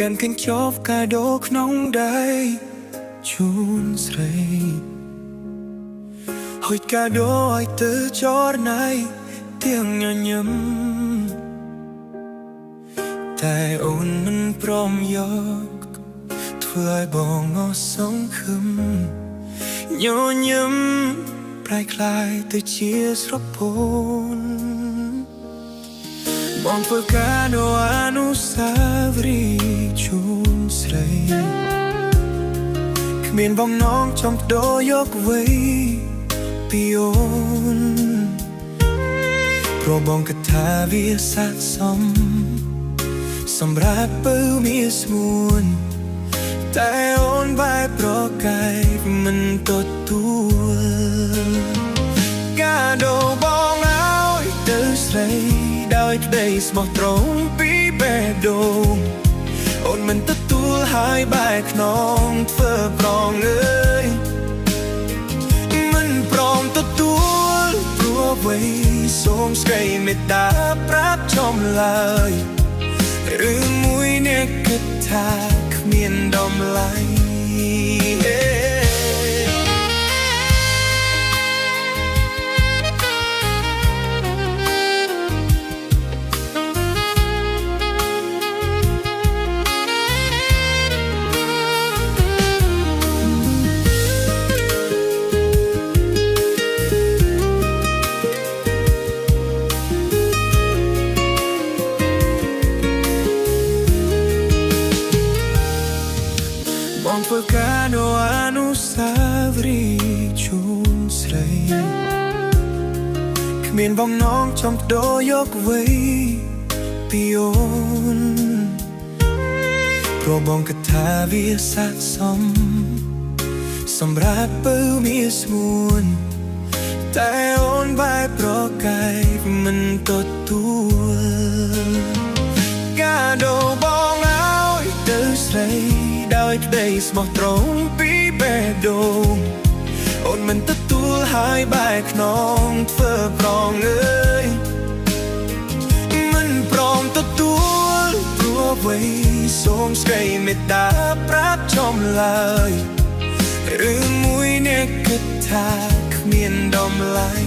កាន់កញ្ចប់កាដូក្នុងដៃជូនស្រីហុចកាដូឲ្យទៅចរណៃទាំងញញឹមតែអូនមិនព្រមយកធ្វើឲ្យបងអស់សង្ឃឹមញញឹមប្រែคล้ายទៅជាស្រពូនបងធ្វើការដូអនុស្សាវរីយ៍ជូនស្រីគ្មានបងនងចង់ដូរយកអ្វីពីអូនព្រោះបងគិតថាវាស័ក្តិសមសម្រាប់ពៅមានស្មួនតែអូនបែបប្រកែកមិនទទួលកាដូបងឲ្យទៅស្រីដោយក្តីស្មោះត្រង់ពីបេះដូងអូនមិនទទួលហើយបែកខ្នងធ្វើប្រងអើយមិនព្រមទទួលព្រោះអ្វីសូមស្រីមេត្តាប្រាប់ចំឡើយរឿងមួយអ្នកគិតថាគ្មានតម្លៃបងធ្វើការដូអនុស្សាវរីយ៍ជូនស្រីគ្មានបងនងចង់ដូរយកអ្វីពីអូនព្រោះបងគិតថាវាស័ក្តិសមសម្រាប់ពៅមានស្មួនតែអូនបែបប្រកែកមិនទទួលកាដូបងឲ្យទៅស្រីដោយក្តីស្មោះត្រង់ពីបេះដូងអូនមិនទទួលហើយបែកខ្នងធ្វើប្រងអើយមិនព្រមទទួលព្រោះអ្វីសូមស្រីមេត្តាប្រាប់ចំឡើយរឿងមួយអ្នកគិតថាគ្មានតម្លៃ